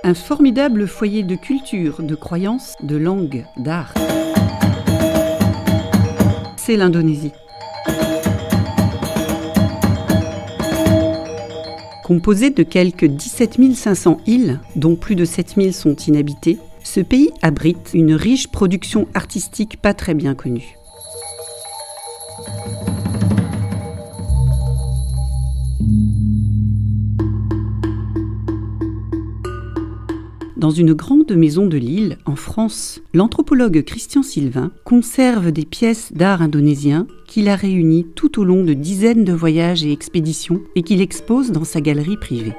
Un formidable foyer de culture, de croyances, de langue, d'art. C'est l'Indonésie. Composé de quelques 17 500 îles, dont plus de 7 000 sont inhabitées, ce pays abrite une riche production artistique pas très bien connue. Dans une grande maison de Lille, en France, l'anthropologue Christian Sylvain conserve des pièces d'art indonésien qu'il a réunies tout au long de dizaines de voyages et expéditions et qu'il expose dans sa galerie privée.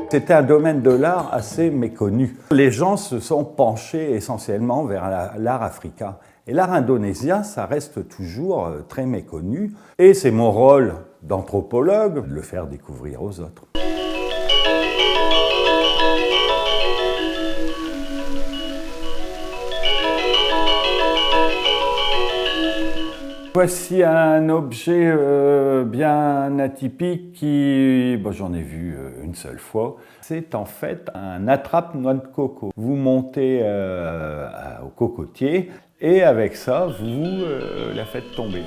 C'était un domaine de l'art assez méconnu. Les gens se sont penchés essentiellement vers l'art africain. Et l'art indonésien, ça reste toujours très méconnu. Et c'est mon rôle d'anthropologue de le faire découvrir aux autres. Voici un objet bien atypique qui, j'en ai vu une seule fois. C'est en fait un attrape-noix de coco. Vous montez au cocotier et avec ça, vous la faites tomber.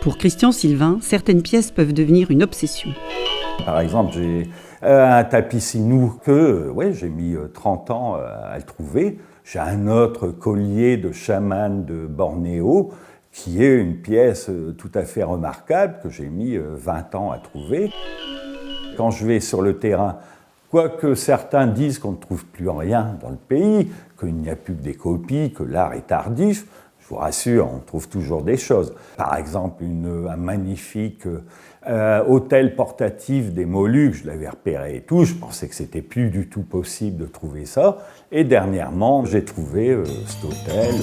Pour Christian Sylvain, certaines pièces peuvent devenir une obsession. Par exemple, j'ai un tapis sinou que j'ai mis 30 ans à le trouver. J'ai un autre collier de chaman de Bornéo qui est une pièce tout à fait remarquable que j'ai mis 20 ans à trouver. Quand je vais sur le terrain, quoique certains disent qu'on ne trouve plus rien dans le pays, qu'il n'y a plus que des copies, que l'art est tardif, je vous rassure, on trouve toujours des choses. Par exemple, un magnifique hôtel portatif des Moluques, je l'avais repéré et tout, je pensais que c'était plus du tout possible de trouver ça. Et dernièrement, j'ai trouvé cet hôtel.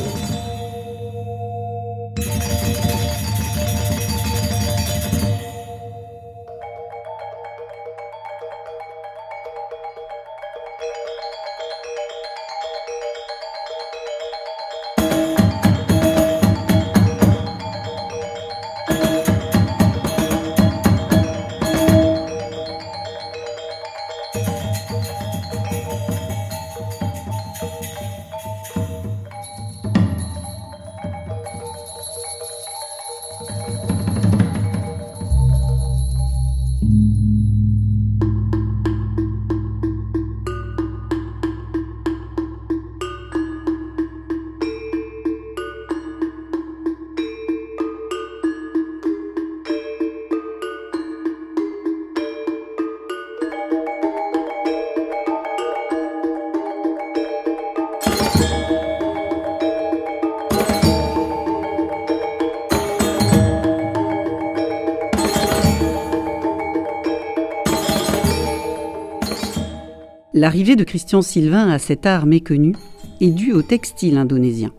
L'arrivée de Christian Sylvain à cet art méconnu est due au textile indonésien.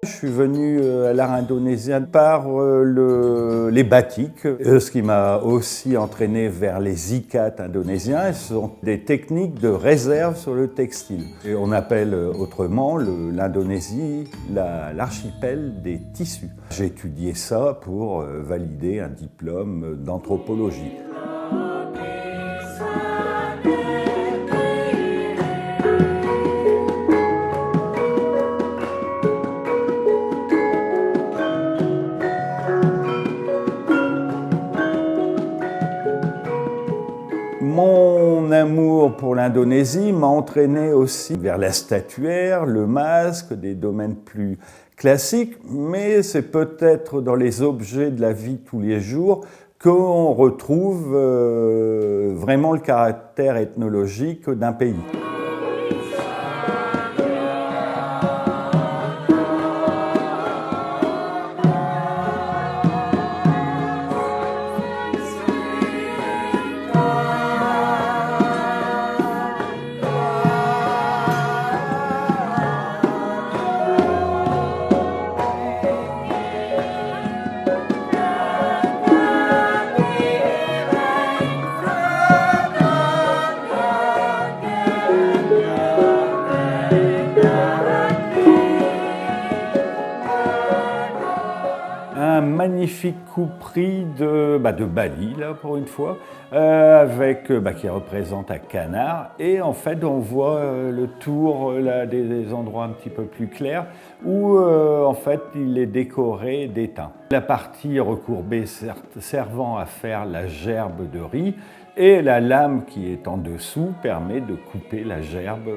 Je suis venu à l'art indonésien par les batiks, ce qui m'a aussi entraîné vers les ikat indonésiens. Ce sont des techniques de réserve sur le textile. Et on appelle autrement l'Indonésie l'archipel des tissus. J'ai étudié ça pour valider un diplôme d'anthropologie. Mon amour pour l'Indonésie m'a entraîné aussi vers la statuaire, le masque, des domaines plus classiques, mais c'est peut-être dans les objets de la vie de tous les jours qu'on retrouve vraiment le caractère ethnologique d'un pays. un magnifique couperie de Bali, là, pour une fois, qui représente un canard. Et en fait, on voit le tour là, des endroits un petit peu plus clairs où, en fait, il est décoré d'étain. La partie recourbée servant à faire la gerbe de riz et la lame qui est en dessous permet de couper la gerbe.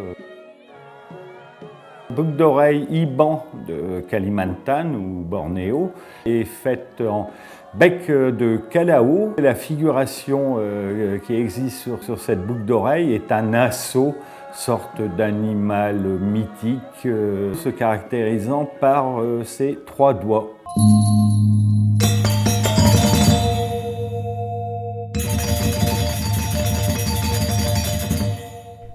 La boucle d'oreille Iban de Kalimantan ou Bornéo est faite en bec de calao. La figuration qui existe sur cette boucle d'oreille est un asseau, sorte d'animal mythique, se caractérisant par ses 3 doigts.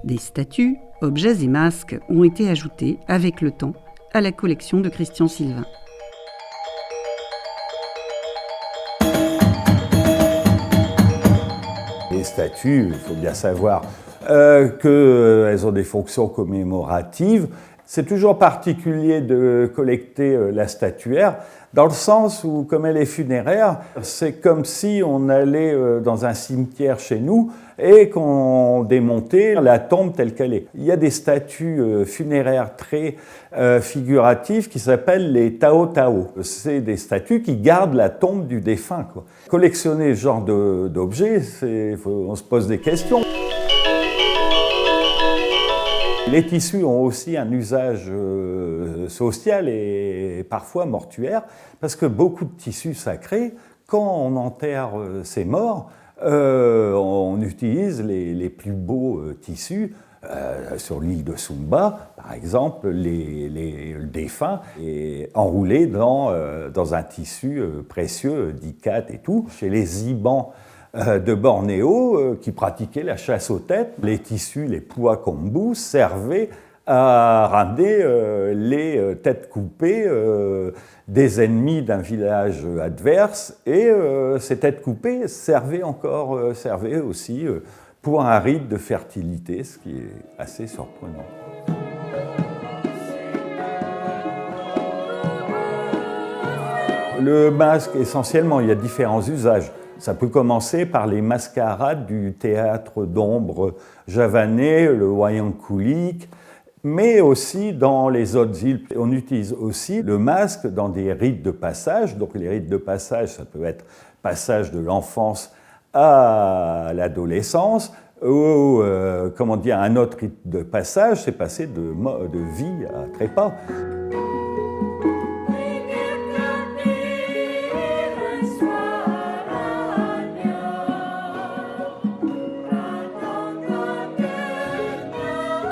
Des statues, objets et masques ont été ajoutés avec le temps à la collection de Christian Sylvain. Les statues, il faut bien savoir qu'elles ont des fonctions commémoratives. C'est toujours particulier de collecter la statuaire, dans le sens où, comme elle est funéraire, c'est comme si on allait dans un cimetière chez nous et qu'on démontait la tombe telle qu'elle est. Il y a des statues funéraires très figuratives qui s'appellent les Tao Tao. C'est des statues qui gardent la tombe du défunt, quoi. Collectionner ce genre d'objets, on se pose des questions. Les tissus ont aussi un usage social et parfois mortuaire, parce que beaucoup de tissus sacrés, quand on enterre ses morts, on utilise les plus beaux tissus. Sur l'île de Sumba, par exemple, le défunt est enroulé dans un tissu précieux, d'ikat et tout. Chez les Ibans de Bornéo, qui pratiquaient la chasse aux têtes, les tissus, les pois kombu, servaient à ramener les têtes coupées des ennemis d'un village adverse, et ces têtes coupées servaient aussi pour un rite de fertilité, ce qui est assez surprenant. Le masque, essentiellement, il y a différents usages. Ça peut commencer par les mascarades du théâtre d'ombre javanais, le wayang kulit, mais aussi dans les autres îles. On utilise aussi le masque dans des rites de passage. Donc les rites de passage, ça peut être passage de l'enfance à l'adolescence, ou un autre rite de passage, c'est passer de vie à trépas.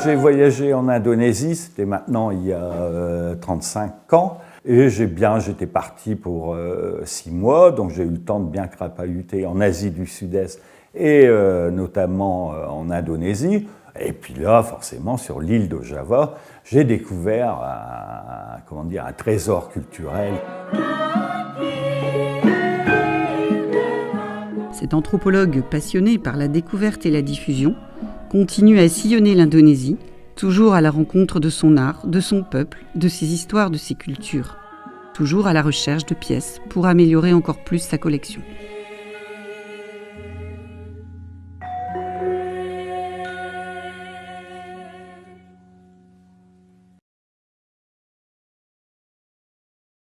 J'ai voyagé en Indonésie, c'était maintenant il y a 35 ans, et j'étais parti pour 6 mois, donc j'ai eu le temps de bien crapahuter en Asie du Sud-Est et notamment en Indonésie. Et puis là, forcément, sur l'île de Java, j'ai découvert un trésor culturel. Cet anthropologue passionné par la découverte et la diffusion continue à sillonner l'Indonésie, toujours à la rencontre de son art, de son peuple, de ses histoires, de ses cultures. Toujours à la recherche de pièces pour améliorer encore plus sa collection.